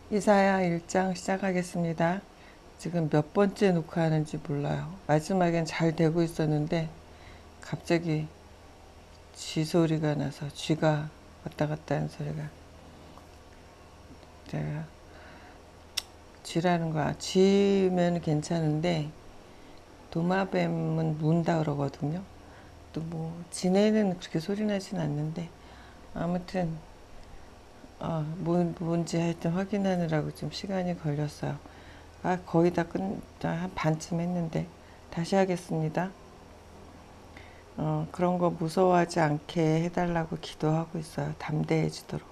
이사야 1장 시작하겠습니다. 지금 몇 번째 녹화하는지 몰라요. 마지막엔 잘 되고 있었는데 갑자기 쥐 소리가 나서 쥐가 왔다 갔다 하는 소리가, 제가 쥐라는 거야. 쥐면 괜찮은데 도마뱀은 문다 그러거든요. 또 뭐 지네는 그렇게 소리 나진 않는데 아무튼 뭔지 하여튼 확인하느라고 좀 시간이 걸렸어요. 거의 한 반쯤 했는데 다시 하겠습니다. 그런 거 무서워하지 않게 해달라고 기도하고 있어요. 담대해지도록.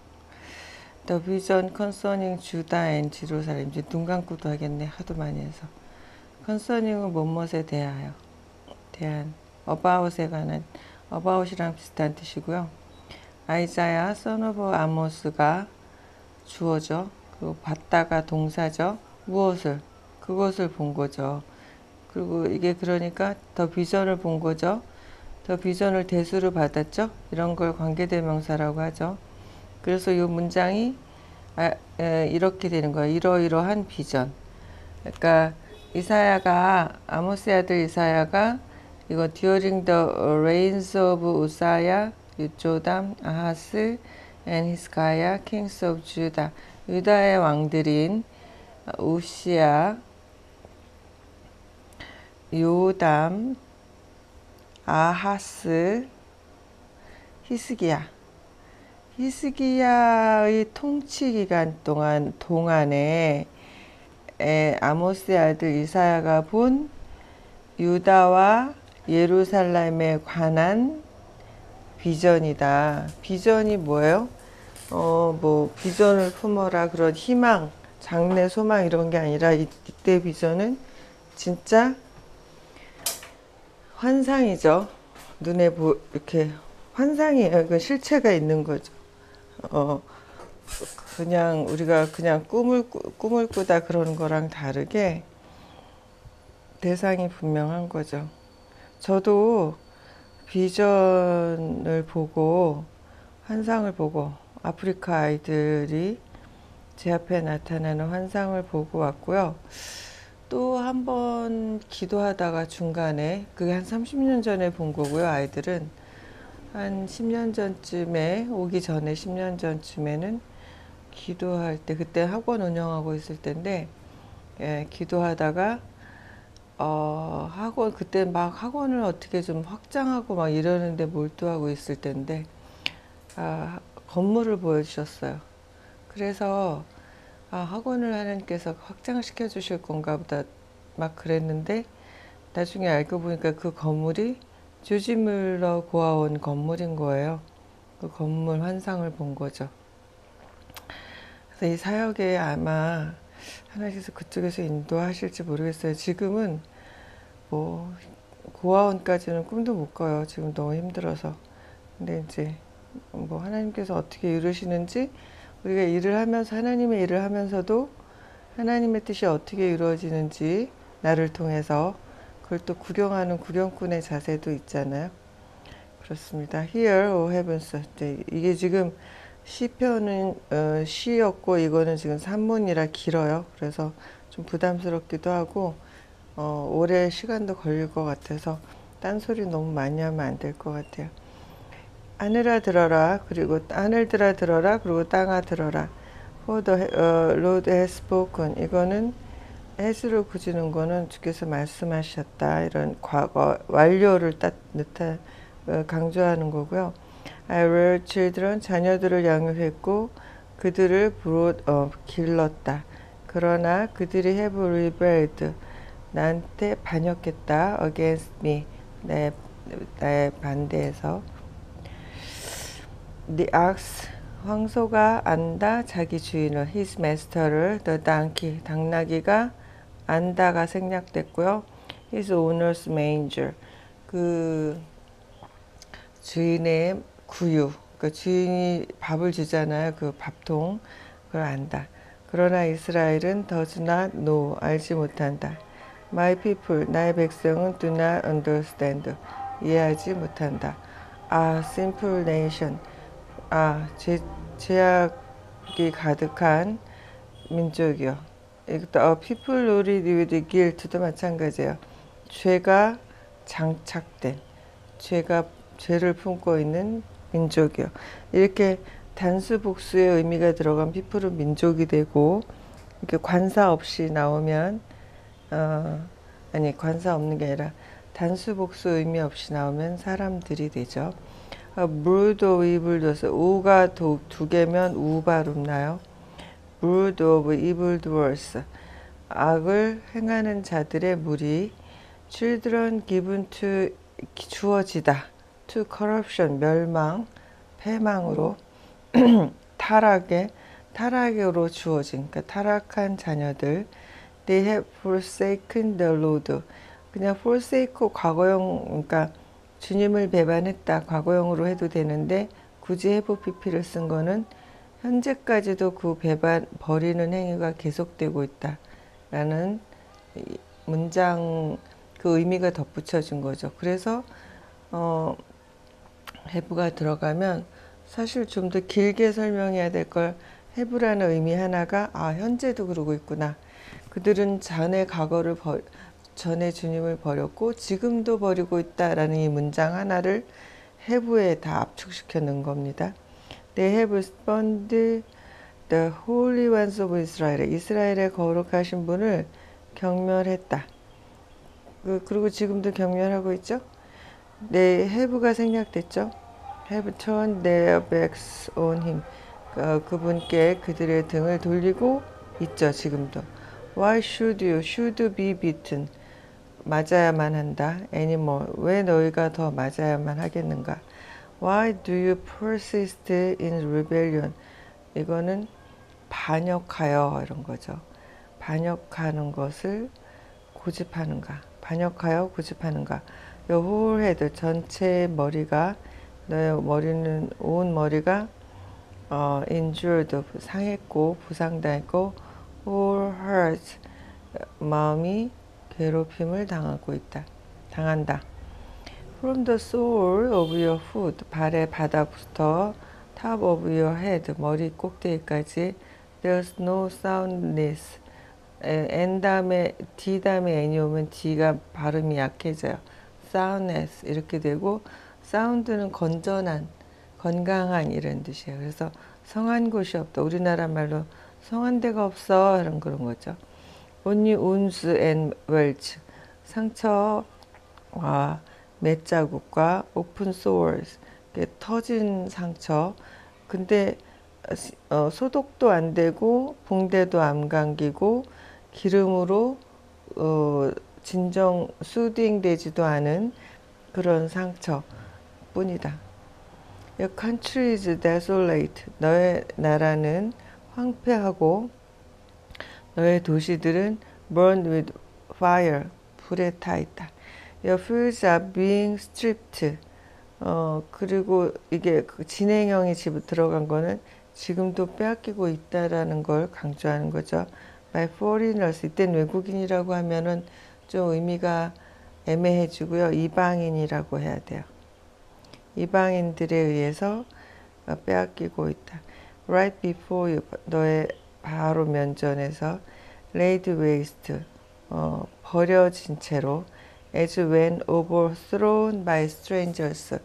The vision concerning Judah and Jerusalem. 이제 눈 감고도 하겠네. 하도 많이 해서. concerning은 뭐뭇에 대한, about에 관한, about이랑 비슷한 뜻이고요. 아이자야, son of 아모스가 주어죠. 그리고 봤다가 동사죠. 무엇을? 그것을 본 거죠. 그리고 이게 그러니까 더 비전을 본 거죠. 더 비전을 대수로 받았죠. 이런 걸 관계대명사라고 하죠. 그래서 이 문장이 이렇게 되는 거예요. 이러이러한 비전. 그러니까 이사야가, 아모스의 아들 이사야가 이거 during the reigns of 우사야, 요조담, 아하스, and 히스가야, kings of Judah. 유다의 왕들인 우시야, 요담, 아하스, 히스기야의 통치 기간 동안에 아모스의 아들 이사야가 본 유다와 예루살렘에 관한 비전이다. 비전이 뭐예요? 뭐 비전을 품어라 그런 희망, 장래, 소망 이런 게 아니라 이때 비전은 진짜 환상이죠. 눈에 이렇게 환상이에요. 그 실체가 있는 거죠. 그냥 우리가 그냥 꿈을 꾸다 그러는 거랑 다르게 대상이 분명한 거죠. 저도 비전을 보고, 환상을 보고, 아프리카 아이들이 제 앞에 나타나는 환상을 보고 왔고요. 또 한 번 기도하다가 중간에, 그게 한 30년 전에 본 거고요. 아이들은 한 10년 전쯤에, 오기 전에 10년 전쯤에는 기도할 때, 그때 학원 운영하고 있을 때인데, 기도하다가 그때 막 학원을 어떻게 좀 확장하고 막 이러는데 몰두하고 있을 때인데, 건물을 보여주셨어요. 그래서, 학원을 하나님께서 확장시켜 주실 건가 보다 막 그랬는데, 나중에 알고 보니까 그 건물이 조지 밀러 고아원 건물인 거예요. 그 건물 환상을 본 거죠. 그래서 이 사역에 아마 하나님께서 그쪽에서 인도하실지 모르겠어요. 지금은 뭐 고아원까지는 꿈도 못 꿔요. 지금 너무 힘들어서. 근데 이제 뭐 하나님께서 어떻게 이루시는지, 우리가 일을 하면서, 하나님의 일을 하면서도 하나님의 뜻이 어떻게 이루어지는지 나를 통해서 그걸 또 구경하는 구경꾼의 자세도 있잖아요. 그렇습니다. Here, O heavens. 이게 지금 시편은 시였고 이거는 지금 산문이라 길어요. 그래서 좀 부담스럽기도 하고 오래 시간도 걸릴 것 같아서 딴소리 너무 많이 하면 안 될 것 같아요. 하늘아 들어라, 그리고 하늘들아 들어라, 그리고 땅아 들어라. For the Lord has spoken. 이거는 has를 굳이는 거는 주께서 말씀하셨다, 이런 과거 완료를 강조하는 거고요. I reared children, 자녀들을 양육했고 그들을 길렀다. 그러나 그들이 have rebelled, 나한테 반역했다. against me, 나의 반대해서. The ox, 황소가 안다 자기 주인을, his master를. The donkey, 당나귀가 안다가 생략됐고요. his owner's manger, 그 주인의 구유, 그 주인이 밥을 주잖아요. 그 밥통, 그걸 안다. 그러나 이스라엘은 does not know, 알지 못한다. My people, 나의 백성은 do not understand, 이해하지 못한다. simple nation, 죄악이 가득한 민족이요. 이것도 people loaded with guilt도 마찬가지예요. 죄가 장착된, 죄를 품고 있는 민족이요. 이렇게 단수 복수의 의미가 들어간 people은 민족이 되고, 이렇게 관사 없이 나오면 아니 관사 없는 게 아니라 단수 복수 의미 없이 나오면 사람들이 되죠. brood of evildoers, 우가 두 개면 우 발음 나요. brood of evildoers, 악을 행하는 자들의 무리. children given to, 주어지다. to corruption, 멸망, 패망으로. 타락으로 주어진, 그러니까 타락한 자녀들. They have forsaken the Lord. 그냥 forsake 과거형, 그러니까 주님을 배반했다 과거형으로 해도 되는데, 굳이 have pp를 쓴 거는 현재까지도 그 버리는 행위가 계속되고 있다 라는 문장, 그 의미가 덧붙여진 거죠. 그래서 have가 들어가면 사실 좀 더 길게 설명해야 될 걸 have라는 의미 하나가 현재도 그러고 있구나. 그들은 전에 전에 주님을 버렸고 지금도 버리고 있다라는 이 문장 하나를 have에 다 압축시켜 넣은 겁니다. They have spurned the holy ones of Israel. 이스라엘의 거룩하신 분을 경멸했다. 그리고 지금도 경멸하고 있죠. 네, have가 생략됐죠. have turned their backs on him. 그분께 그들의 등을 돌리고 있죠. 지금도. Why should you? Should be beaten. 맞아야만 한다. anymore. 왜 너희가 더 맞아야만 하겠는가? Why do you persist in rebellion? 이거는 반역하여 이런 거죠. 반역하는 것을 고집하는가? 반역하여 고집하는가? Your whole head, 전체 머리가, 너의 머리는, 온 머리가 injured, 상했고 부상당했고, whole heart, 마음이 괴롭힘을 당한다. From the sole of your foot, 발의 바닥부터 top of your head, 머리 꼭대기까지, there's no soundness. N 다음에 D 다음에 N이 오면 D가 발음이 약해져요. soundness 이렇게 되고, 사운드는 건전한, 건강한 이런 뜻이에요. 그래서 성한 곳이 없다. 우리나라 말로 성한 데가 없어 이런 그런 거죠. Only wounds and welts, 상처와 맷자국과 open sores, 터진 상처. 근데 소독도 안 되고 붕대도 안 감기고 기름으로 진정 수딩 되지도 않은 그런 상처뿐이다. Your country is desolate. 너의 나라는 황폐하고 너의 도시들은 burned with fire. 불에 타 있다. Your fields are being stripped. 그리고 이게 그 진행형이 들어간 거는 지금도 빼앗기고 있다라는 걸 강조하는 거죠. By foreigners. 이땐 외국인이라고 하면은 좀 의미가 애매해지고요. 이방인이라고 해야 돼요. 이방인들에 의해서 빼앗기고 있다. Right before you, 너의 바로 면전에서 laid waste, 버려진 채로, as when overthrown by strangers,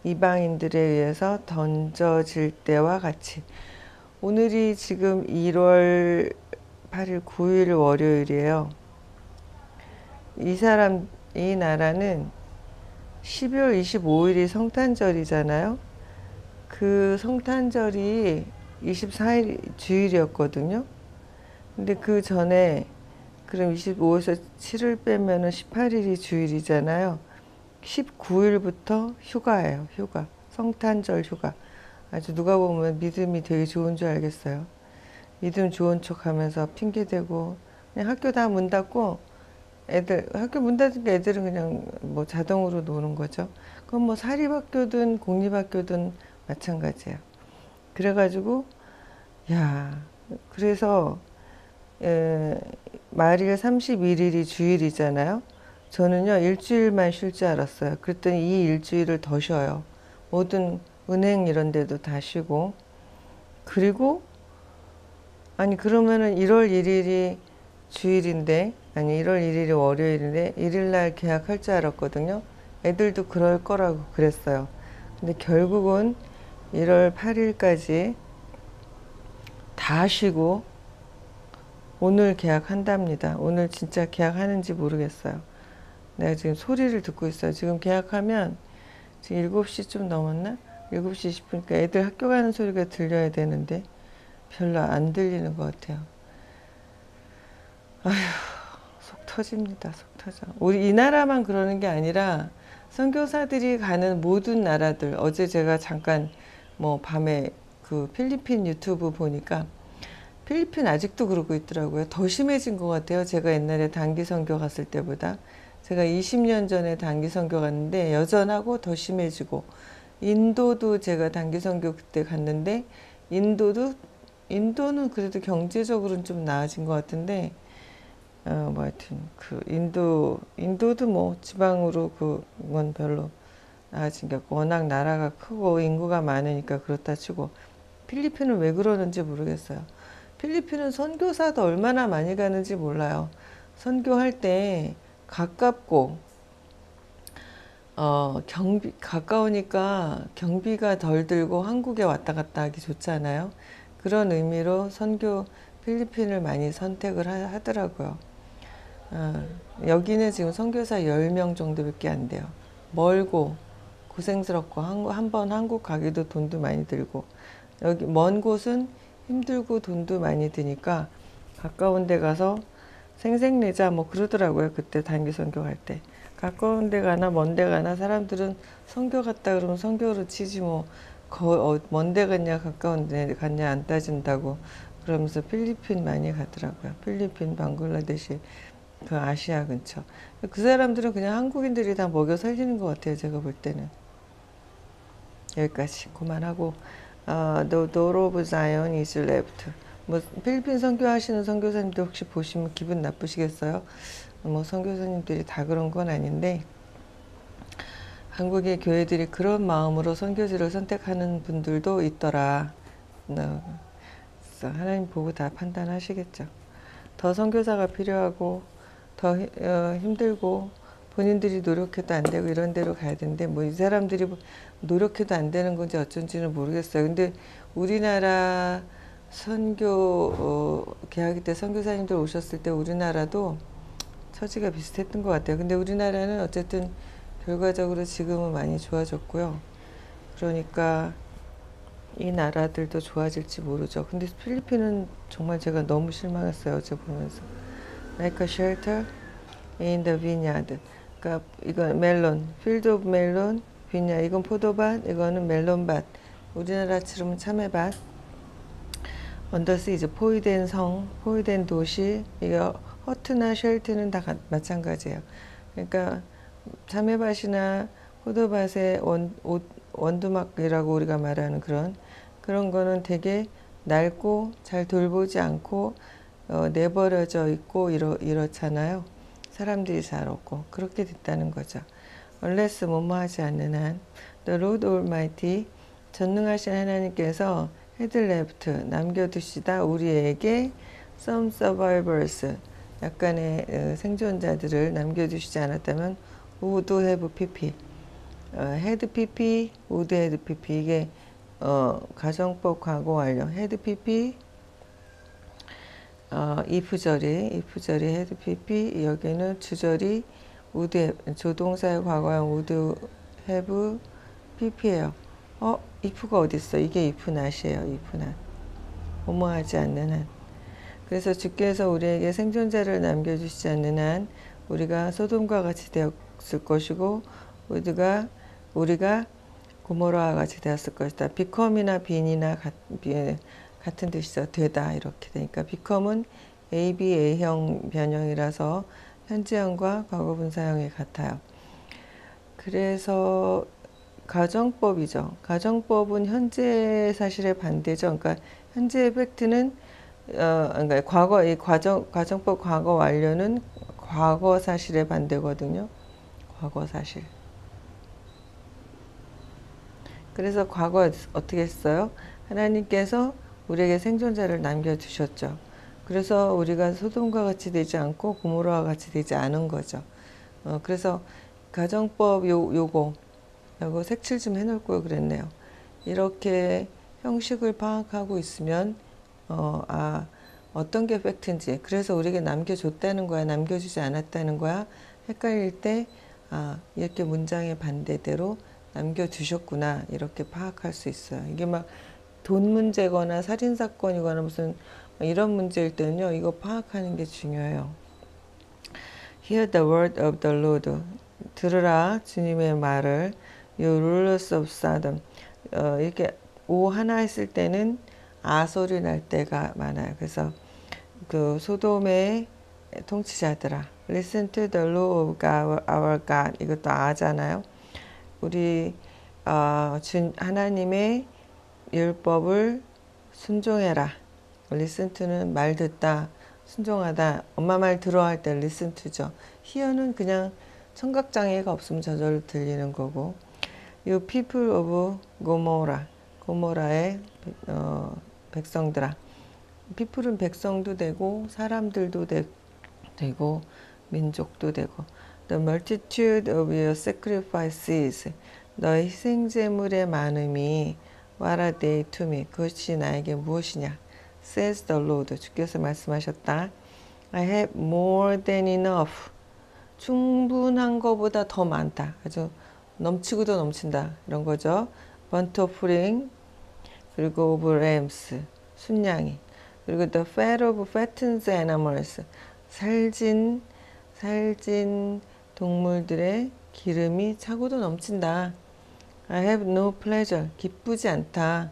이방인들에 의해서 던져질 때와 같이. 오늘이 지금 1월 8일 9일 월요일이에요. 이 나라는 12월 25일이 성탄절이잖아요. 그 성탄절이 24일 주일이었거든요. 근데 그 전에 그럼 25에서 7을 빼면은 18일이 주일이잖아요. 19일부터 휴가예요. 휴가. 성탄절 휴가. 아주 누가 보면 믿음이 되게 좋은 줄 알겠어요. 믿음 좋은 척 하면서 핑계대고, 그냥 학교 다 문 닫고, 학교 문 닫으니까 애들은 그냥 뭐 자동으로 노는 거죠. 그건 뭐 사립학교든 공립학교든 마찬가지예요. 그래가지고, 그래서, 말일 31일이 주일이잖아요. 저는요, 일주일만 쉴 줄 알았어요. 그랬더니 이 일주일을 더 쉬어요. 모든 은행 이런 데도 다 쉬고. 그리고 아니 그러면은 1월 1일이 주일인데, 아니 1월 1일이 월요일인데 1일날 계약할 줄 알았거든요. 애들도 그럴 거라고 그랬어요. 근데 결국은 1월 8일까지 다 쉬고 오늘 계약한답니다. 오늘 진짜 계약하는지 모르겠어요. 내가 지금 소리를 듣고 있어요. 지금 계약하면 지금 7시 좀 넘었나? 7시 20분이니까 애들 학교 가는 소리가 들려야 되는데 별로 안 들리는 것 같아요. 속 터집니다. 속 터져. 우리 이 나라만 그러는 게 아니라 선교사들이 가는 모든 나라들, 어제 제가 잠깐 뭐 밤에 그 필리핀 유튜브 보니까 필리핀 아직도 그러고 있더라고요. 더 심해진 것 같아요. 제가 옛날에 단기 선교 갔을 때보다. 제가 20년 전에 단기 선교 갔는데 여전하고 더 심해지고, 인도도 제가 단기 선교 그때 갔는데 인도는 그래도 경제적으로는 좀 나아진 것 같은데, 뭐 하여튼 그 인도도 뭐 지방으로 그건 별로 나아진 게 없고, 워낙 나라가 크고 인구가 많으니까 그렇다 치고, 필리핀은 왜 그러는지 모르겠어요. 필리핀은 선교사도 얼마나 많이 가는지 몰라요. 선교할 때 가깝고, 가까우니까 경비가 덜 들고 한국에 왔다 갔다 하기 좋잖아요. 그런 의미로 필리핀을 많이 선택을 하더라고요. 여기는 지금 선교사 10명 정도밖에 안 돼요. 멀고 고생스럽고 한 번 한국 가기도 돈도 많이 들고, 여기 먼 곳은 힘들고 돈도 많이 드니까 가까운 데 가서 생색내자 뭐 그러더라고요. 그때 단기 선교 갈 때. 가까운 데 가나 먼 데 가나 사람들은 선교 갔다 그러면 선교로 치지 뭐 먼 데 갔냐 가까운 데 갔냐 안 따진다고 그러면서 필리핀 많이 가더라고요. 필리핀, 방글라데시, 그 아시아 근처. 그 사람들은 그냥 한국인들이 다 먹여 살리는 것 같아요. 제가 볼 때는. 여기까지 그만하고, The door of Zion is left. 뭐 필리핀 선교하시는 선교사님들 혹시 보시면 기분 나쁘시겠어요? 뭐 선교사님들이 다 그런 건 아닌데, 한국의 교회들이 그런 마음으로 선교지를 선택하는 분들도 있더라. 그래서 하나님 보고 다 판단하시겠죠. 더 선교사가 필요하고 더 힘들고 본인들이 노력해도 안 되고 이런 데로 가야 되는데, 뭐 이 사람들이 노력해도 안 되는 건지 어쩐지는 모르겠어요. 근데 우리나라 선교 개학기 때 선교사님들 오셨을 때 우리나라도 처지가 비슷했던 것 같아요. 근데 우리나라는 어쨌든 결과적으로 지금은 많이 좋아졌고요. 그러니까 이 나라들도 좋아질지 모르죠. 근데 필리핀은 정말 제가 너무 실망했어요. 어제 보면서. Like a shelter in the vineyard. 그러니까 이건 멜론, field of melon, vineyard. 이건 포도밭, 이거는 멜론밭. 우리나라처럼 참외밭. 언더스 이제 포위된 성, 포위된 도시. 이거 허트나 쉘트는 다 마찬가지예요. 그러니까 참외밭이나 포도밭의 원두막이라고 우리가 말하는 그런 거는 되게 낡고 잘 돌보지 않고 내버려져 있고 이렇잖아요. 사람들이 잘 없고 그렇게 됐다는 거죠. unless 뭐뭐 하지 않는 한 the Lord Almighty 전능하신 하나님께서 had left 남겨두시다 우리에게 some survivors 약간의 생존자들을 남겨두시지 않았다면 would have pp had pp would have pp 이게 가정법 과거 완료 had pp if절이 had pp 여기는 주절이 would have 조동사의 과거형 would have pp예요. if가 어딨어? 이게 if not이에요. if not 뭐뭐 하지 않는 한. 그래서 주께서 우리에게 생존자를 남겨주시지 않는 한 우리가 소돔과 같이 되었을 것이고 우리가 고모라와 같이 되었을 것이다. become이나 being이나 같은 뜻이죠. 되다 이렇게 되니까 become은 ABA형 변형이라서 현재형과 과거분사형이 같아요. 그래서 가정법이죠. 가정법은 현재 사실의 반대죠. 그러니까 현재 팩트는 그러니까 이 가정법 과거 완료는 과거 사실의 반대거든요. 과거 사실. 그래서 과거 어떻게 했어요? 하나님께서 우리에게 생존자를 남겨두셨죠. 그래서 우리가 소돔과 같이 되지 않고 고모라와 같이 되지 않은 거죠. 그래서 가정법 요거 색칠 좀 해놓을 걸 그랬네요. 이렇게 형식을 파악하고 있으면 어떤 게 팩트인지, 그래서 우리에게 남겨줬다는 거야, 남겨주지 않았다는 거야, 헷갈릴 때 이렇게 문장의 반대대로 남겨두셨구나, 이렇게 파악할 수 있어요. 이게 막 돈 문제거나 살인사건이거나 무슨 이런 문제일 때는요, 이거 파악하는 게 중요해요. Hear the word of the Lord. 들으라 주님의 말을. You rulers of Sodom. 이렇게 오 하나 했을 때는 소리 날 때가 많아요. 그래서 그 소돔의 통치자들아, Listen to the law of God, our God. 이것도 아잖아요. 우리 하나님의 율법을 순종해라. Listen to는 말 듣다, 순종하다. 엄마 말 들어 할 때 listen to죠. hear는 그냥 청각장애가 없으면 저절로 들리는 거고. You people of Gomorrah. 고모라의 백성들아. people은 백성도 되고 사람들도 되고 민족도 되고. The multitude of your sacrifices. 너의 희생제물의 많음이 What are they to me? 그것이 나에게 무엇이냐? Says the Lord. 주께서 말씀하셨다. I have more than enough. 충분한 것보다 더 많다. 아주 넘치고도 넘친다. 이런 거죠. Burnt offering, 그리고 of rams, 순양이, 그리고 the fat of fattened animals, 살진 동물들의 기름이 차고도 넘친다. I have no pleasure. 기쁘지 않다.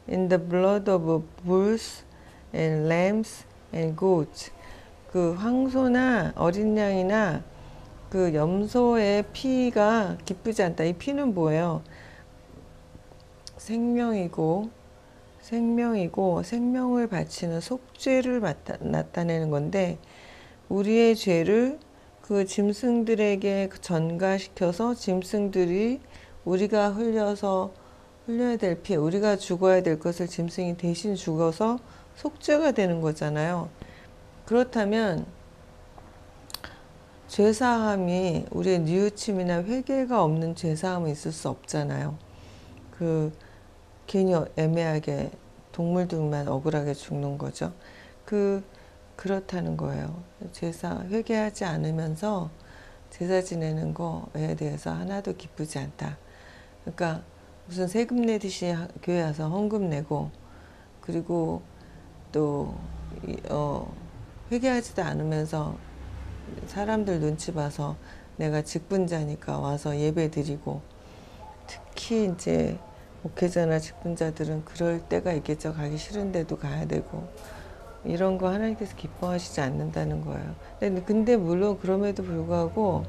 In the blood of bulls and lambs and goats. 그 황소나 어린 양이나 그 염소의 피가 기쁘지 않다. 이 피는 뭐예요? 생명이고 생명을 바치는 속죄를 나타내는 건데, 우리의 죄를 그 짐승들에게 전가시켜서 짐승들이 우리가 흘려야 될 피, 우리가 죽어야 될 것을 짐승이 대신 죽어서 속죄가 되는 거잖아요. 그렇다면 죄사함이, 우리의 뉘우침이나 회개가 없는 죄사함은 있을 수 없잖아요. 괜히 애매하게 동물들만 억울하게 죽는 거죠. 그렇다는 거예요. 회개하지 않으면서 제사 지내는 거에 대해서 하나도 기쁘지 않다. 그러니까 무슨 세금 내듯이 교회 와서 헌금 내고, 그리고 또 회개하지도 않으면서 사람들 눈치 봐서 내가 직분자니까 와서 예배 드리고, 특히 이제 목회자나 직분자들은 그럴 때가 있겠죠. 가기 싫은데도 가야 되고, 이런 거 하나님께서 기뻐하시지 않는다는 거예요. 근데 물론 그럼에도 불구하고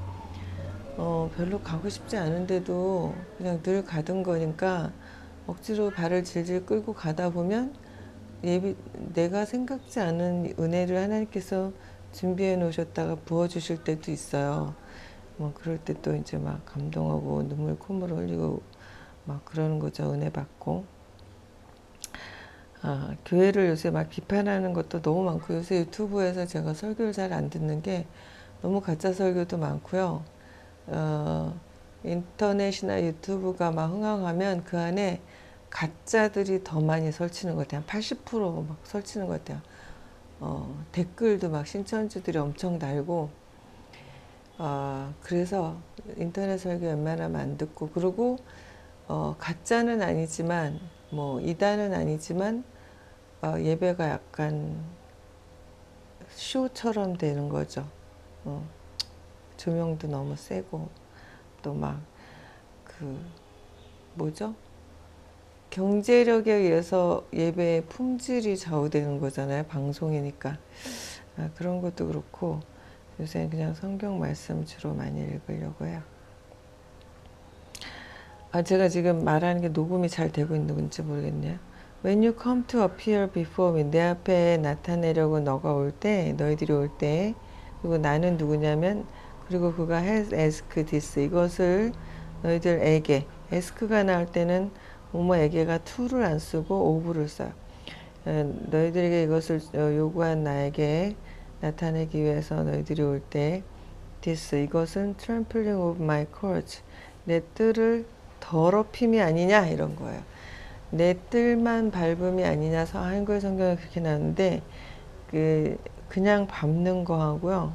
별로 가고 싶지 않은데도 그냥 늘 가던 거니까 억지로 발을 질질 끌고 가다 보면 내가 생각지 않은 은혜를 하나님께서 준비해 놓으셨다가 부어주실 때도 있어요. 그럴 때 또 이제 막 감동하고 눈물 콧물 흘리고 막 그러는 거죠. 은혜 받고. 교회를 요새 막 비판하는 것도 너무 많고, 요새 유튜브에서 제가 설교를 잘 안 듣는 게 너무 가짜 설교도 많고요. 인터넷이나 유튜브가 막 흥황하면 그 안에 가짜들이 더 많이 설치는 것 같아요. 한 80%막 설치는 것 같아요. 댓글도 막 신천지들이 엄청 달고, 그래서 인터넷 설교 웬만하면 안 듣고, 그리고 가짜는 아니지만 이단은 아니지만 예배가 약간 쇼처럼 되는 거죠. 조명도 너무 세고, 또 막 경제력에 의해서 예배의 품질이 좌우되는 거잖아요. 방송이니까. 그런 것도 그렇고, 요새는 그냥 성경 말씀 주로 많이 읽으려고 해요. 제가 지금 말하는 게 녹음이 잘 되고 있는지 모르겠네요. When you come to appear before me, 내 앞에 나타내려고 너희들이 올 때, 그리고 나는 누구냐면, 그리고 그가 has asked this, 이것을 너희들에게, ask가 나올 때는 뭐뭐에게가 to를 안 쓰고 of를 써요. 너희들에게 이것을 요구한 나에게 나타내기 위해서 너희들이 올 때 this 이것은 trampling of my courts 내 뜰을 더럽힘이 아니냐 이런 거예요. 내 뜰만 밟음이 아니냐 한글 성경에 그렇게 나오는데 그냥 밟는 거하고요.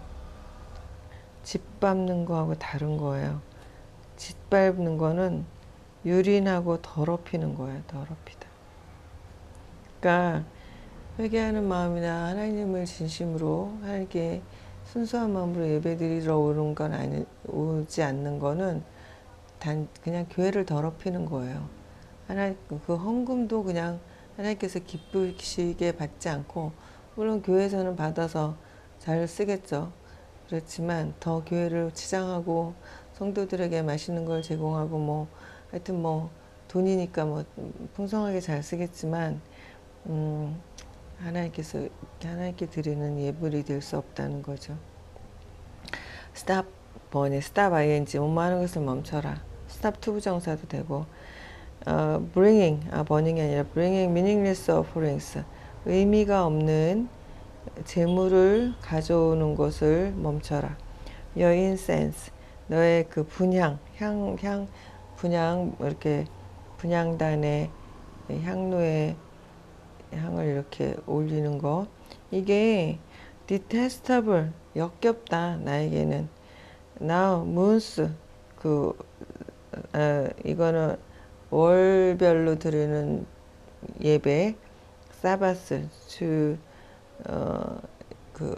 짓밟는 거하고 다른 거예요. 짓밟는 거는 유린하고 더럽히는 거예요. 더럽히다. 그러니까 회개하는 마음이나 하나님을 진심으로 하나님께 순수한 마음으로 예배드리러 오는 건 오지 않는 거는 그냥 교회를 더럽히는 거예요. 그 헌금도 그냥 하나님께서 기쁘시게 받지 않고 물론 교회에서는 받아서 잘 쓰겠죠. 그렇지만 더 교회를 치장하고 성도들에게 맛있는 걸 제공하고 뭐 하여튼 뭐 돈이니까 뭐 풍성하게 잘 쓰겠지만 하나님께 드리는 예물이 될 수 없다는 거죠. stop 번이 stop ing 뭐뭐 하는 것을 멈춰라. stop 투부정사도 되고 bringing burning이 아니라 bringing meaningless offerings 의미가 없는 제물을 가져오는 것을 멈춰라. your incense 너의 그 분향 분향 이렇게 분향단에 향로에 향을 이렇게 올리는 거 이게 detestable 역겹다 나에게는. now moons 이거는 월별로 드리는 예배 사바스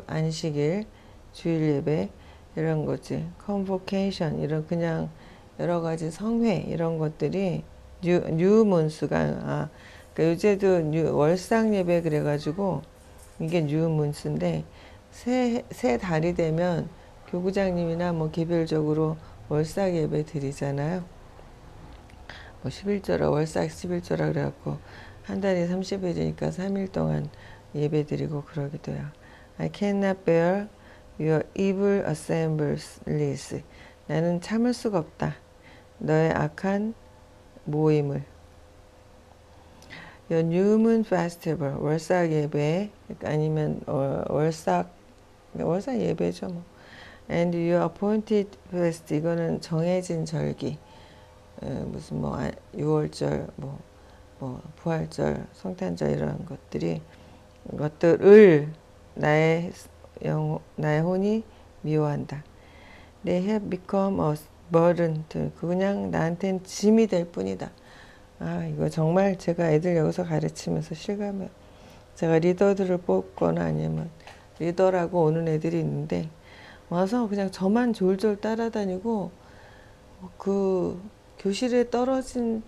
안식일 주일 예배 이런 거지. convocation 이런 그냥 여러 가지 성회 이런 것들이 뉴문스가 그러니까 요새도 월상 예배 그래가지고 이게 뉴문스인데 새 달이 되면 교구장님이나 뭐 개별적으로 월삭 예배 드리잖아요. 뭐 11조라 월삭 11조라 그래갖고 한 달이 30일이니까 3일 동안 예배 드리고 그러기도 해요. I cannot bear your evil assemblies. 나는 참을 수가 없다. 너의 악한 모임을. Your new moon festival. 월삭 예배 아니면 월삭 예배죠 뭐. And your appointed fest. 이거는 정해진 절기. 무슨 뭐 6월절 뭐 부활절 성탄절 이런 것들을 나의 혼이 미워한다. They have become a burden. 그냥 나한테는 짐이 될 뿐이다. 이거 정말 제가 애들 여기서 가르치면서 실감해요. 제가 리더들을 뽑거나 아니면 리더라고 오는 애들이 있는데 와서 그냥 저만 졸졸 따라다니고 그 교실에 떨어진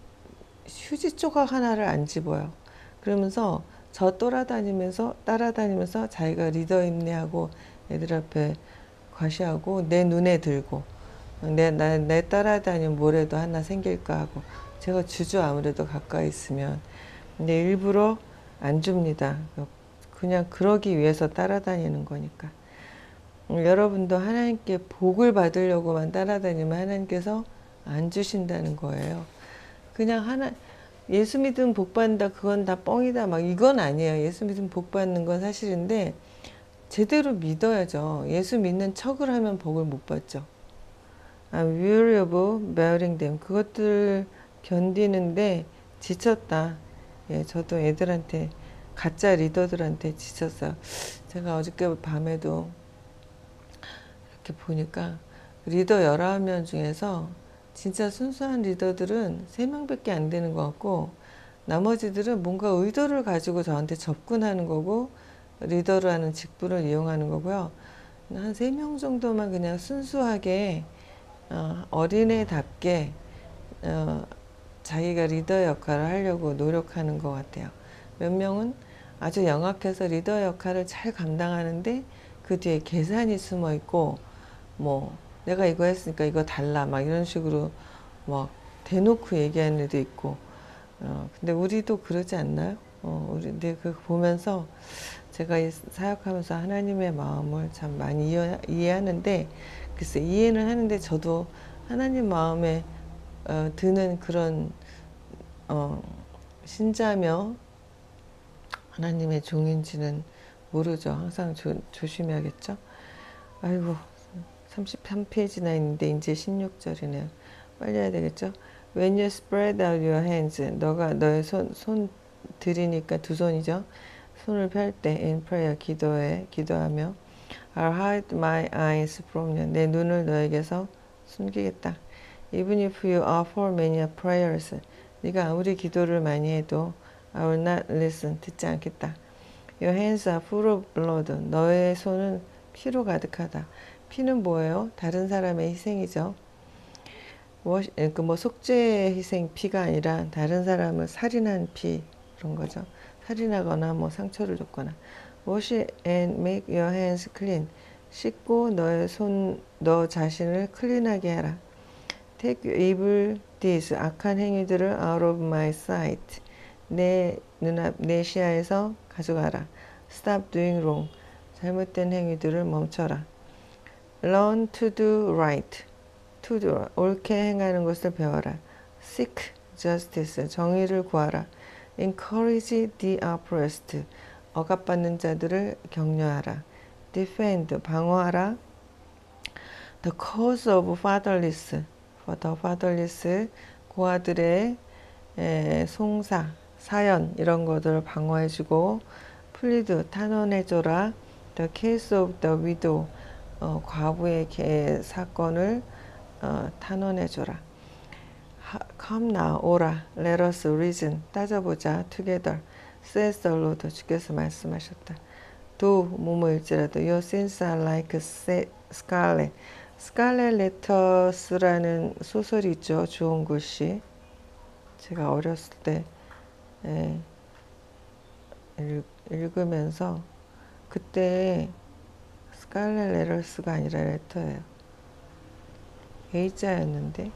휴지 조각 하나를 안 집어요. 그러면서 저 따라다니면서 자기가 리더 임내하고 애들 앞에 과시하고 내 눈에 들고 내 따라다니면 뭐래도 하나 생길까 하고 제가 주저 아무래도 가까이 있으면 근데 일부러 안 줍니다. 그냥 그러기 위해서 따라다니는 거니까. 여러분도 하나님께 복을 받으려고만 따라다니면 하나님께서 안 주신다는 거예요. 그냥 예수 믿으면 복 받는다 그건 다 뻥이다 막 이건 아니에요. 예수 믿으면 복 받는 건 사실인데 제대로 믿어야죠. 예수 믿는 척을 하면 복을 못 받죠. I'm weary of bearing them. 그것들 견디는데 지쳤다. 예, 저도 애들한테 가짜 리더들한테 지쳤어요. 제가 어저께 밤에도 이렇게 보니까 리더 19명 중에서 진짜 순수한 리더들은 3명밖에 안 되는 것 같고 나머지들은 뭔가 의도를 가지고 저한테 접근하는 거고 리더라는 직분을 이용하는 거고요. 한 3명 정도만 그냥 순수하게 어린애답게 자기가 리더 역할을 하려고 노력하는 것 같아요. 몇 명은 아주 영악해서 리더 역할을 잘 감당하는데 그 뒤에 계산이 숨어 있고 뭐 내가 이거 했으니까 이거 달라 막 이런 식으로 막 대놓고 얘기하는 애도 있고 근데 우리도 그러지 않나요? 근데 그 보면서 제가 사역하면서 하나님의 마음을 참 많이 이해하는데 글쎄 이해는 하는데 저도 하나님 마음에 드는 그런 신자며 하나님의 종인지는 모르죠. 항상 조심해야겠죠. 아이고, 33페이지나 있는데 이제 16절이네요. 빨리 해야 되겠죠. When you spread out your hands, 너가 너의 손 들이니까 두 손이죠. 손을 펼 때 in prayer, 기도하며 I'll hide my eyes from you. 내 눈을 너에게서 숨기겠다. Even if you offer many prayers, 네가 아무리 기도를 많이 해도 I will not listen, 듣지 않겠다. Your hands are full of blood. 너의 손은 피로 가득하다. 피는 뭐예요? 다른 사람의 희생이죠. 뭐 속죄의 희생 피가 아니라 다른 사람을 살인한 피 그런 거죠. 살인하거나 뭐 상처를 줬거나. Wash and make your hands clean. 씻고 너 자신을 클린하게 하라. Take evil deeds, 악한 행위들을 out of my sight. 내 시야에서 가져가라. Stop doing wrong. 잘못된 행위들을 멈춰라. Learn to do right. to do, 옳게 행하는 것을 배워라. Seek justice. 정의를 구하라. Encourage the oppressed. 억압받는 자들을 격려하라. Defend. 방어하라. The cause of fatherless. For the fatherless. 고아들의 송사, 사연 이런 것들을 방어해주고 plead. 탄원해줘라. The case of the widow. 과부의 사건을 탄원해줘라. Come now, 오라. Let us reason. 따져보자. Together. Says the Lord. 주께서 말씀하셨다. Do 뭐뭐일지라도 your sins are like scarlet. Scarlet Letters라는 소설이 있죠. 주홍글 씨. 제가 어렸을 때 읽으면서 그때 스칼렛 레터스가 아니라 레터예요. A자였는데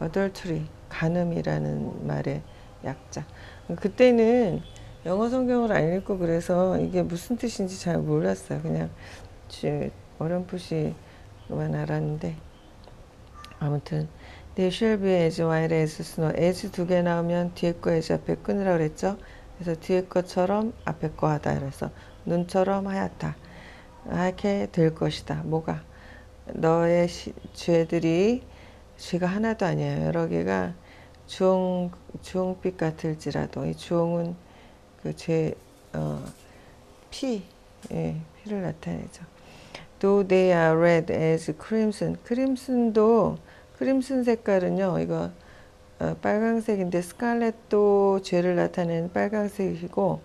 adultery, 간음이라는 말의 약자. 그때는 영어 성경을 안 읽고 그래서 이게 무슨 뜻인지 잘 몰랐어요. 그냥 어렴풋이만 알았는데 아무튼 They shall be as white as snow. as 두 개 나오면 뒤에 거 as 앞에 끊으라고 그랬죠. 그래서 뒤에 것처럼 앞에 거 하다. 그래서 눈처럼 하얗다. 하얗게 될 것이다. 뭐가? 너의 죄들이 죄가 하나도 아니에요. 여러 개가 주홍빛 같을지라도 이 주홍은 그 피를 나타내죠. Though they are red as crimson. 크림슨 색깔은요. 이거 빨강색인데 스칼렛도 죄를 나타내는 빨강색이고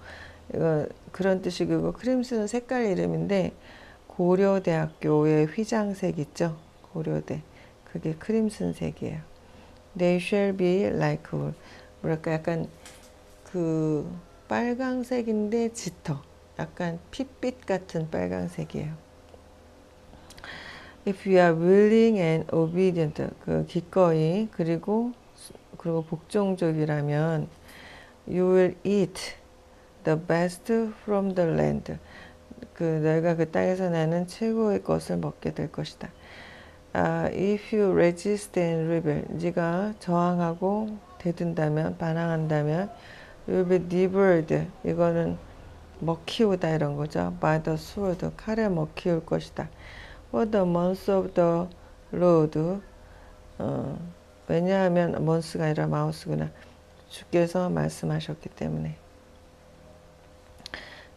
그런 뜻이고 크림슨은 색깔 이름인데 고려대학교의 휘장색 있죠. 고려대. 그게 크림슨색이에요. They shall be like wool. 뭐랄까 약간 그 빨강색인데 짙어. 약간 핏빛 같은 빨강색이에요. If you are willing and obedient, 그 기꺼이 그리고 복종적이라면 you will eat the best from the land. 너희가 그 땅에서 나는 최고의 것을 먹게 될 것이다. If you resist and rebel, 네가 저항하고 대든다면, 반항한다면 you will be devoured. 이거는 먹히우다 이런 거죠. by the sword, 칼에 먹히울 것이다. For the months of the Lord, 왜냐하면 months가 아니라 mouth구나. 주께서 말씀하셨기 때문에.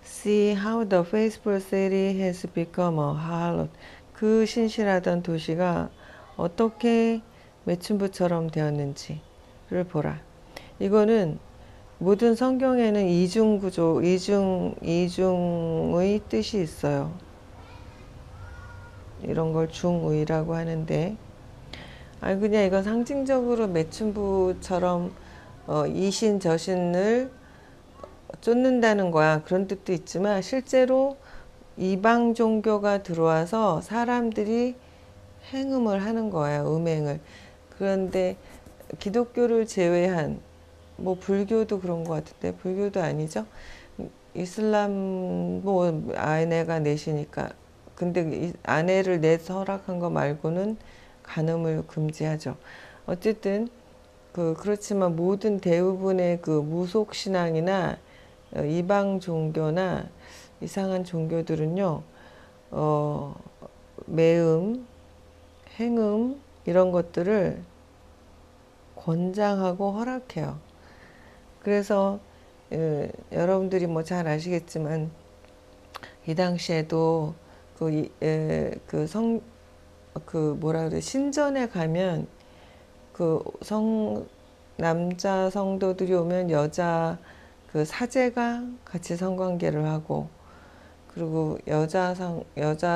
See how the faithful city has become a harlot. 그 신실하던 도시가 어떻게 매춘부처럼 되었는지를 보라. 이거는 모든 성경에는 이중구조, 이중의 뜻이 있어요. 이런 걸 중의라고 하는데, 그냥 이건 상징적으로 매춘부처럼 이신 저신을 쫓는다는 거야. 그런 뜻도 있지만 실제로 이방 종교가 들어와서 사람들이 행음을 하는 거예요. 음행을. 그런데 기독교를 제외한 뭐 불교도 그런 것 같은데 불교도 아니죠. 이슬람 뭐 아내가 넷이니까 근데 아내를 넷 허락한 거 말고는 간음을 금지하죠. 어쨌든 그렇지만 모든 대부분의 그 무속 신앙이나 이방 종교나 이상한 종교들은요, 어, 매음, 행음 이런 것들을 권장하고 허락해요. 그래서 여러분들이 뭐 잘 아시겠지만 이 당시에도 그 뭐라 그래, 신전에 가면 남자 성도들이 오면 여자 그 사제가 같이 성관계를 하고, 그리고 여자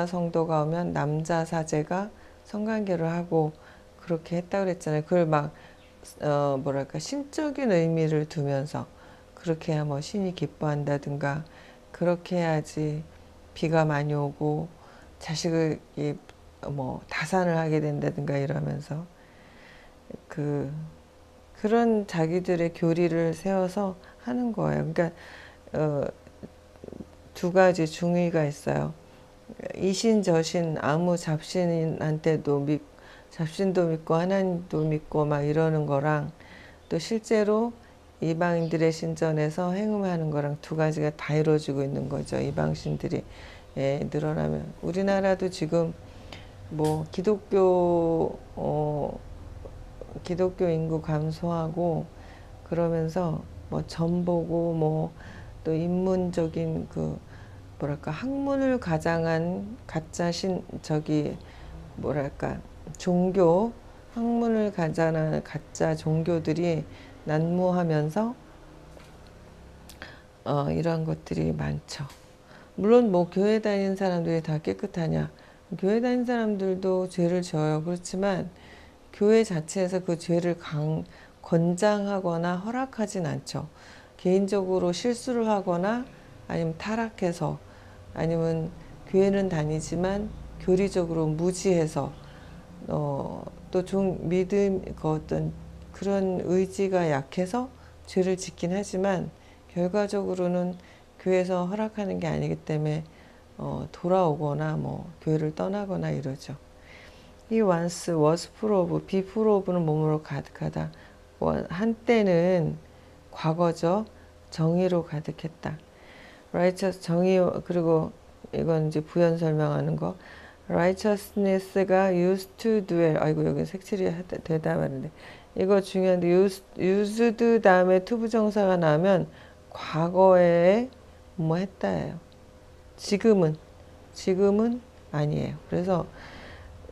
성도가 오면 남자 사제가 성관계를 하고 그렇게 했다 그랬잖아요. 그걸 막 뭐랄까 신적인 의미를 두면서 그렇게 해야 뭐 신이 기뻐한다든가, 그렇게 해야지 비가 많이 오고 자식을 뭐 다산을 하게 된다든가 이러면서 그런 자기들의 교리를 세워서 하는 거예요. 그러니까 어, 두 가지 중의가 있어요. 이신 저신 아무 잡신도 믿고 하나님도 믿고 막 이러는 거랑, 또 실제로 이방인들의 신전에서 행음하는 거랑 두 가지가 다 이루어지고 있는 거죠. 이방신들이 늘어나면. 우리나라도 지금 뭐 기독교 인구 감소하고 그러면서 뭐 전보고 뭐 또 인문적인 뭐랄까 학문을 가장한 가짜 뭐랄까 학문을 가장한 가짜 종교들이 난무하면서 이런 것들이 많죠. 물론 뭐 교회 다니는 사람들이 다 깨끗하냐? 교회 다니는 사람들도 죄를 져요. 그렇지만 교회 자체에서 그 죄를 권장하거나 허락하진 않죠. 개인적으로 실수를 하거나 아니면 타락해서, 아니면 교회는 다니지만 교리적으로 무지해서 또 어떤 그런 의지가 약해서 죄를 짓긴 하지만 결과적으로는 교회에서 허락하는 게 아니기 때문에 돌아오거나 뭐 교회를 떠나거나 이러죠. He once was full of, be full of는 몸으로 가득하다. 한때는 과거죠. 정의로 가득했다. righteous, 정의, 그리고 이건 이제 부연 설명하는 거. righteousness가 used to dwell. 아이고, 여기 색칠이 되다 말인데. 이거 중요한데, used 다음에 to 부정사가 나오면 과거에 뭐 했다예요. 지금은 아니에요. 그래서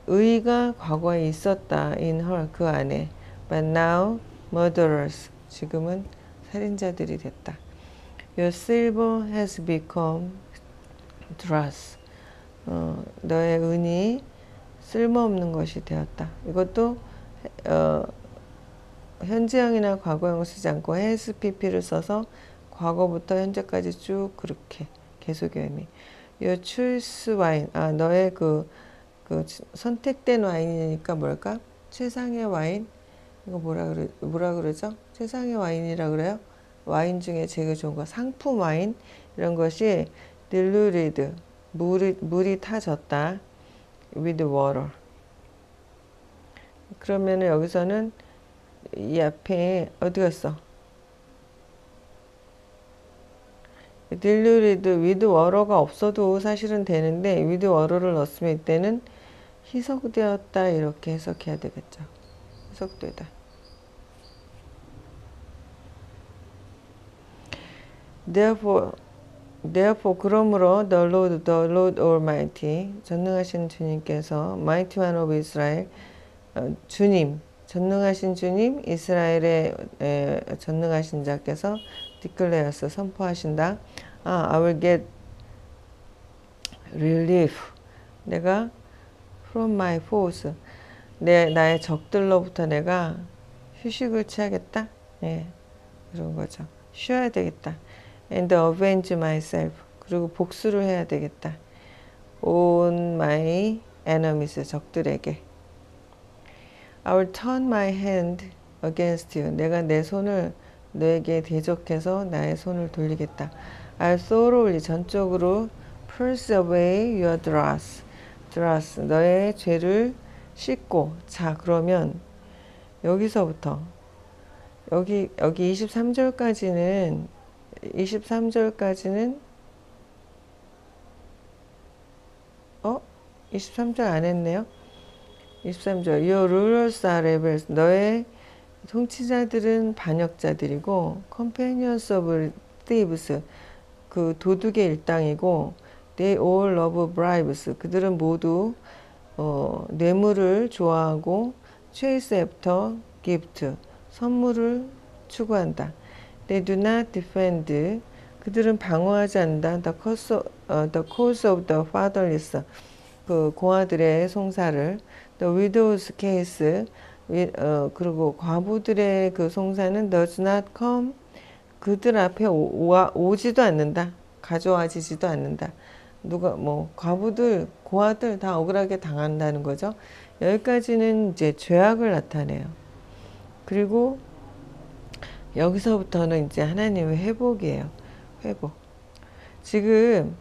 의가 과거에 있었다. in her, 그 안에. but now murderers. 지금은 살인자들이 됐다. Your silver has become dross. 너의 은이 쓸모없는 것이 되었다. 이것도 현재형이나 과거형을 쓰지 않고 has pp를 써서 과거부터 현재까지 쭉 그렇게 계속의 의미. Your choice wine. 너의 선택된 와인이니까 뭘까? 최상의 와인? 이거 뭐라 그러죠? 최상의 와인이라 그래요? 와인 중에 제일 좋은 거 상품 와인, 이런 것이 diluted, 물이 타졌다. with water. 그러면은 여기서는 이 앞에 어디 갔어? diluted with water가 없어도 사실은 되는데 with water를 넣었으면 이때는 희석되었다 이렇게 해석해야 되겠죠. 희석되다. Therefore 그러므로 the Lord Almighty, 전능하신 주님께서 Mighty One of Israel, 전능하신 주님, 이스라엘의 전능하신 자께서 declares, 선포하신다. I will get relief. 내가 from my foes, 나의 적들로부터 내가 휴식을 취하겠다. 이런 거죠. 쉬어야 되겠다. And avenge myself. 그리고 복수를 해야 되겠다. on my enemies, 적들에게. I will turn my hand against you. 내가 내 손을 너에게 대적해서 나의 손을 돌리겠다. I'll thoroughly, 전적으로 purge away your dross. 너의 죄를 씻고. 자, 그러면 여기서부터 여기 23절까지는 23절까지는 23절 안 했네요. 23절 Your rulers are rebels. 너의 통치자들은 반역자들이고 companions of thieves. 그 도둑의 일당이고 They all love bribes. 그들은 모두 뇌물을 좋아하고 chase after gift. 선물을 추구한다. They do not defend. 그들은 방어하지 않는다. The cause of the fatherless. 그 고아들의 송사를. The widow's case. 그리고 과부들의 그 송사는 does not come. 그들 앞에 오지도 않는다. 가져와지지도 않는다. 누가 과부들, 고아들 다 억울하게 당한다는 거죠. 여기까지는 이제 죄악을 나타내요. 그리고 여기서부터는 이제 하나님의 회복이에요. 회복. 지금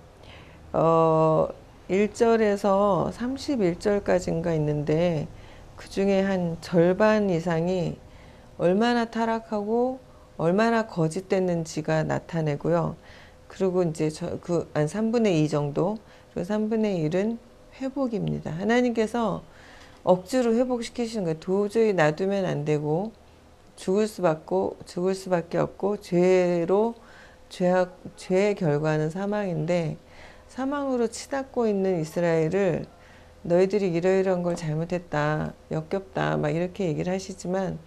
1절에서 31절까지인가 있는데 그 중에 한 절반 이상이 얼마나 타락하고 얼마나 거짓됐는지가 나타내고요. 그리고 이제 한 3분의 2 정도, 그리고 3분의 1은 회복입니다. 하나님께서 억지로 회복시키시는 거예요. 도저히 놔두면 안 되고 죽을 수밖에 없고 죄의 결과는 사망인데 사망으로 치닫고 있는 이스라엘을 너희들이 이러이러한 걸 잘못했다, 역겹다 막 이렇게 얘기를 하시지만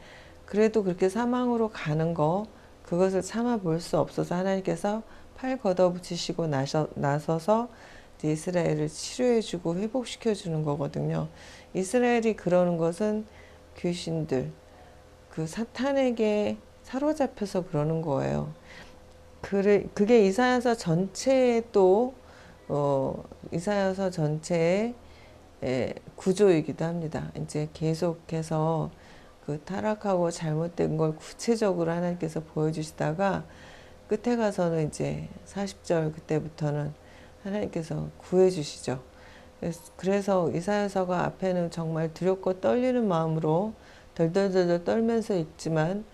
그래도 그렇게 사망으로 가는 그것을 참아 볼 수 없어서 하나님께서 팔 걷어붙이시고 나서서 이스라엘을 치료해주고 회복시켜주는 거거든요. 이스라엘이 그러는 것은 귀신들, 그 사탄에게 사로잡혀서 그러는 거예요. 그게 이사야서 전체의 이사야서 전체의 구조이기도 합니다. 이제 계속해서 그 타락하고 잘못된 걸 구체적으로 하나님께서 보여주시다가 끝에 가서는 이제 40절 그때부터는 하나님께서 구해주시죠. 그래서 이사야서가 앞에는 정말 두렵고 떨리는 마음으로 덜덜덜 떨면서 읽지만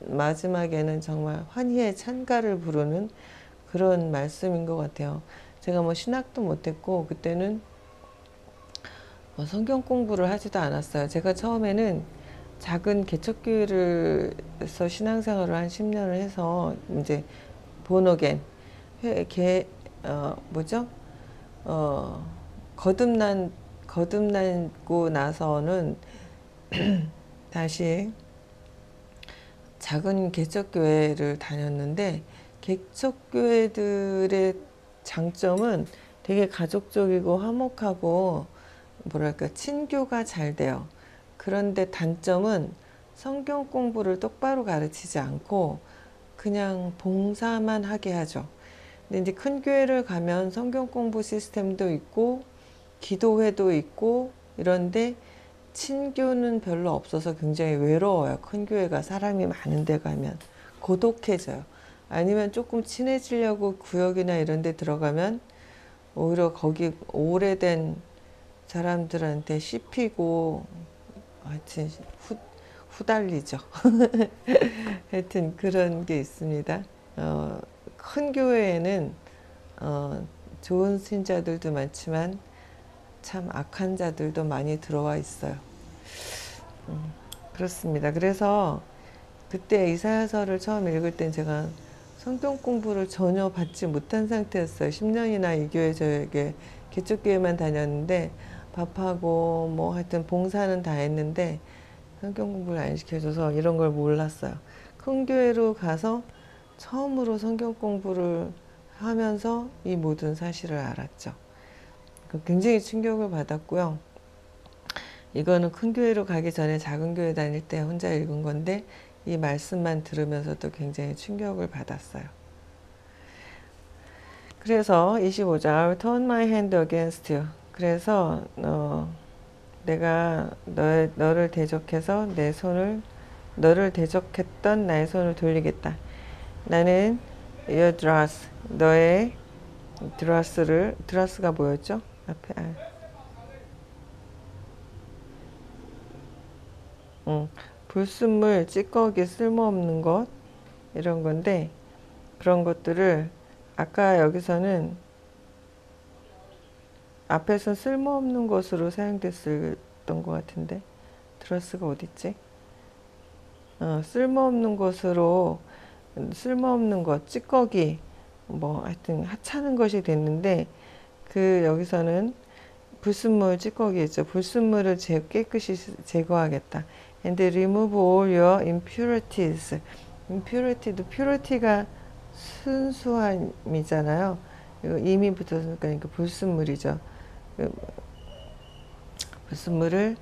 마지막에는 정말 환희의 찬가를 부르는 그런 말씀인 것 같아요. 제가 신학도 못했고 그때는 성경 공부를 하지도 않았어요. 제가 처음에는 작은 개척교회에서 신앙생활을 한 10년을 해서 이제 본어겐 거듭나고 나서는 다시 작은 개척교회를 다녔는데 개척교회들의 장점은 되게 가족적이고 화목하고 친교가 잘 돼요. 그런데 단점은 성경 공부를 똑바로 가르치지 않고 그냥 봉사만 하게 하죠. 근데 이제 큰 교회를 가면 성경 공부 시스템도 있고 기도회도 있고 이런데 친교는 별로 없어서 굉장히 외로워요. 큰 교회가 사람이 많은 데 가면 고독해져요. 아니면 조금 친해지려고 구역이나 이런 데 들어가면 오히려 거기 오래된 사람들한테 씹히고 하여튼 후달리죠. 하여튼 그런 게 있습니다. 큰 교회에는 좋은 신자들도 많지만 참 악한 자들도 많이 들어와 있어요. 그렇습니다. 그래서 그때 이사야서를 처음 읽을 땐 제가 성경 공부를 전혀 받지 못한 상태였어요. 10년이나 이 교회 저에게 개척교회만 다녔는데 밥하고 하여튼 봉사는 다 했는데 성경 공부를 안 시켜줘서 이런 걸 몰랐어요. 큰 교회로 가서 처음으로 성경 공부를 하면서 이 모든 사실을 알았죠. 굉장히 충격을 받았고요. 이거는 큰 교회로 가기 전에 작은 교회 다닐 때 혼자 읽은 건데 이 말씀만 들으면서도 굉장히 충격을 받았어요. 그래서 25절 I'll turn my hand against you. 그래서 내가 너를 대적해서 너를 대적했던 나의 손을 돌리겠다. 나는 your dross, 너의 드라스가 뭐였죠? 앞에 불순물, 찌꺼기, 쓸모없는 것 이런 건데 그런 것들을 아까 여기서는 앞에서 쓸모없는 것으로 사용됐었던 것 같은데 트러스가 어딨지? 쓸모없는 것으로 쓸모없는 것, 찌꺼기 뭐 하여튼 하찮은 것이 됐는데 그 여기서는 불순물 찌꺼기죠. 불순물을 깨끗이 제거하겠다. And remove all your impurities. impurity도 purity가 순수함이잖아요. 이미 붙었으니까 그러니까 불순물이죠. 불순물을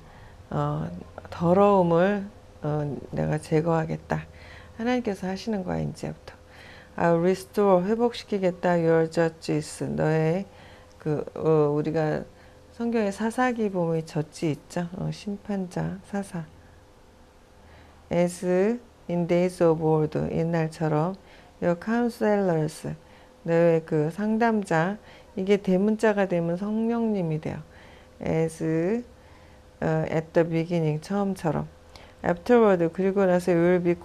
더러움을 내가 제거하겠다. 하나님께서 하시는 거야 이제부터. I'll restore 회복시키겠다. Your judges 너의 우리가 성경에 사사기 보면 젖지 있죠. 심판자 사사. As in days of old 옛날처럼 your counselors 너의 그 상담자 이게 대문자가 되면 성령님이 돼요. As at the beginning 처음처럼 afterward 그리고 나서 you will be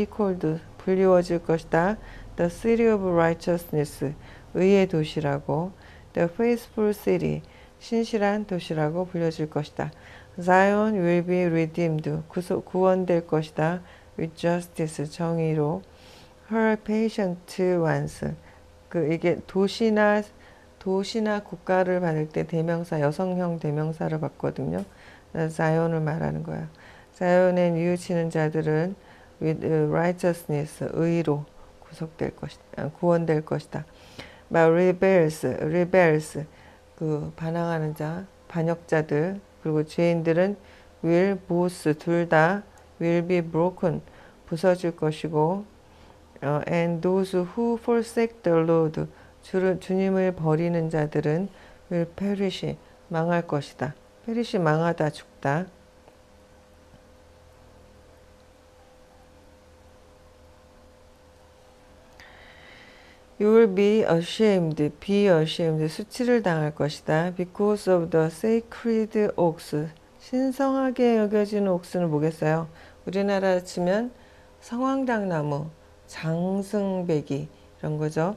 called 불리워질 것이다. The city of righteousness 의의 도시라고 The faithful city 신실한 도시라고 불려질 것이다. Zion will be redeemed 구원될 것이다. With justice 정의로 Her patient ones 이게 도시나 국가를 받을 때 대명사 여성형 대명사를 받거든요. 자연을 말하는 거야. 자연에 뉘우치는 자들은 with righteousness 의로 구원될 것이다. But rebels 반항하는 자, 반역자들 그리고 죄인들은 will both 둘 다 will be broken 부서질 것이고 and those who forsake the Lord 주님을 버리는 자들은 will perish 망할 것이다. perish 망하다 죽다. You will be ashamed, 수치를 당할 것이다. Because of the sacred oaks, 신성하게 여겨지는 옥수는 뭐겠어요? 우리나라 치면 성황당 나무, 장승배기 이런 거죠.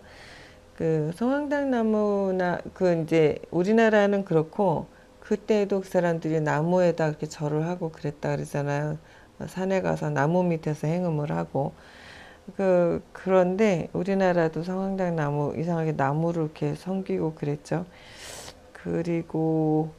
그 성황당 나무나 이제 우리나라는 그렇고 그때도 그 사람들이 나무에다 이렇게 절을 하고 그랬다 그러잖아요. 산에 가서 나무 밑에서 행음을 하고. 그런데 우리나라도 성황당 나무 이상하게 나무를 이렇게 섬기고 그랬죠. 그리고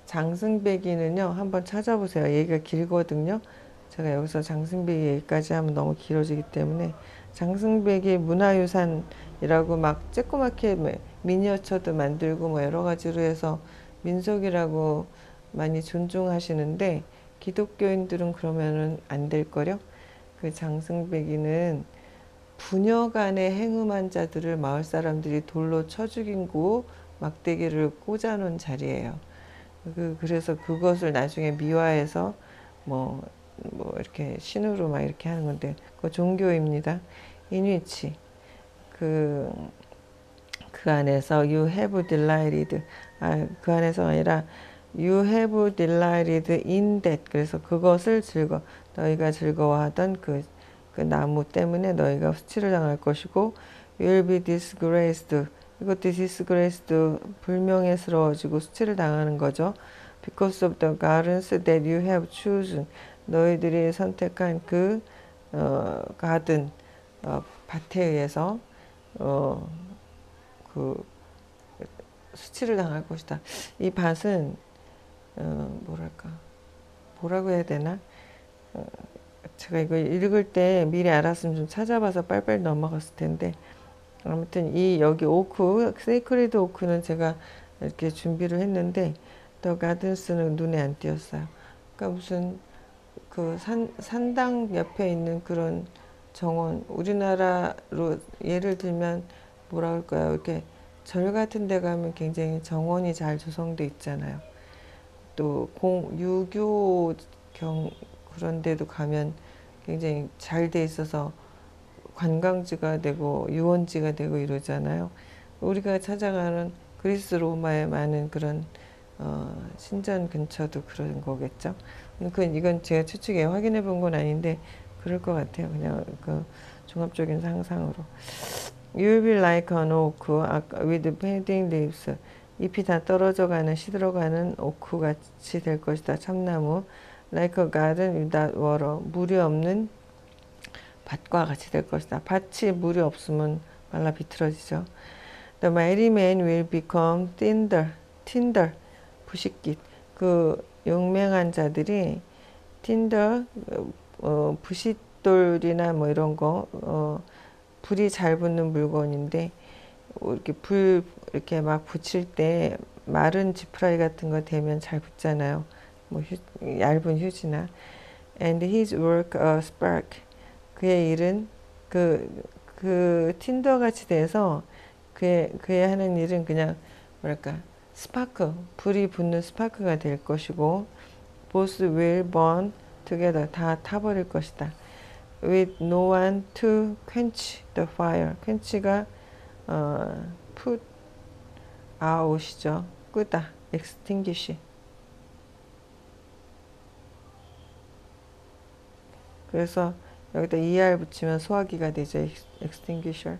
장승배기는요 한번 찾아보세요. 얘기가 길거든요. 제가 여기서 장승배기 얘기까지 하면 너무 길어지기 때문에 장승배기 문화유산이라고 막 쬐끄맣게 미니어처도 만들고 뭐 여러 가지로 해서 민속이라고 많이 존중하시는데 기독교인들은 그러면은 안 될 거려. 그 장승배기는 부녀 간에 행음한 자들을 마을 사람들이 돌로 쳐 죽이고 막대기를 꽂아놓은 자리예요. 그래서 그것을 나중에 미화해서 뭐 이렇게 신으로 막 이렇게 하는 건데 그 종교입니다. 인위치 그 안에서 you have delighted 그 안에서가 아니라 you have delighted in that 그래서 그것을 너희가 즐거워하던 그 나무 때문에 너희가 수치를 당할 것이고 you will be disgraced 이것도 disgraced 불명예스러워지고 수치를 당하는 거죠. because of the gardens that you have chosen 너희들이 선택한 그 가든 밭에 의해서 그 수치를 당할 것이다. 이 밭은 뭐라고 해야 되나? 제가 이거 읽을 때 미리 알았으면 좀 찾아봐서 빨리빨리 넘어갔을 텐데 아무튼 여기 오크, 세이크리드 오크는 제가 이렇게 준비를 했는데 더 가든스는 눈에 안 띄었어요. 그러니까 무슨 그 산당 옆에 있는 그런 정원, 우리나라로 예를 들면 뭐라 그럴까요? 이렇게 절 같은 데 가면 굉장히 정원이 잘 조성돼 있잖아요. 또 유교 그런 데도 가면 굉장히 잘 돼 있어서 관광지가 되고 유원지가 되고 이러잖아요. 우리가 찾아가는 그리스 로마에 많은 그런 신전 근처도 그런 거겠죠. 이건 제가 추측에 확인해 본 건 아닌데 그럴 것 같아요. 그냥 종합적인 상상으로. You will be like an oak with fading leaves. 잎이 다 떨어져가는 시들어가는 오크 같이 될 것이다. 참나무. Like a garden without water. 물이 없는 밭과 같이 될 것이다. 밭이 물이 없으면 말라 비틀어지죠. The mighty man will become tinder, 부싯깃. 그 용맹한 자들이 tinder, 부싯돌이나 뭐 이런 거, 불이 잘 붙는 물건인데 이렇게 이렇게 막 붙일 때 마른 지푸라기 같은 거 대면 잘 붙잖아요. 뭐 얇은 휴지나. And his work a spark. 그의 일은 그 틴더 같이 돼서 그의 하는 일은 그냥 뭐랄까 스파크, 불이 붙는 스파크가 될 것이고, both will burn together, 다 타버릴 것이다. With no one to quench the fire. quench가 put out이죠. 끄다. extinguish. 그래서 여기다 er 붙이면 소화기가 되죠. extinguisher.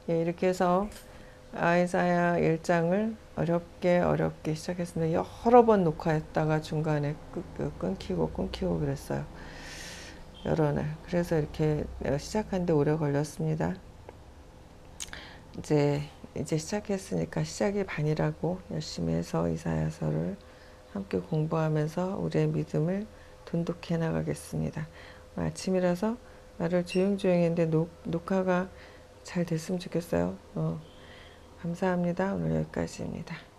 예, 이렇게 해서 아이사야 1장을 어렵게 시작했습니다. 여러 번 녹화했다가 중간에 끊기고 그랬어요. 여러 날. 그래서 이렇게 시작하는데 오래 걸렸습니다. 이제 시작했으니까 시작이 반이라고 열심히 해서 이사야서를 함께 공부하면서 우리의 믿음을 돈독해 나가겠습니다. 아침이라서 말을 조용조용히 했는데 녹화가 잘 됐으면 좋겠어요. 감사합니다. 오늘 여기까지입니다.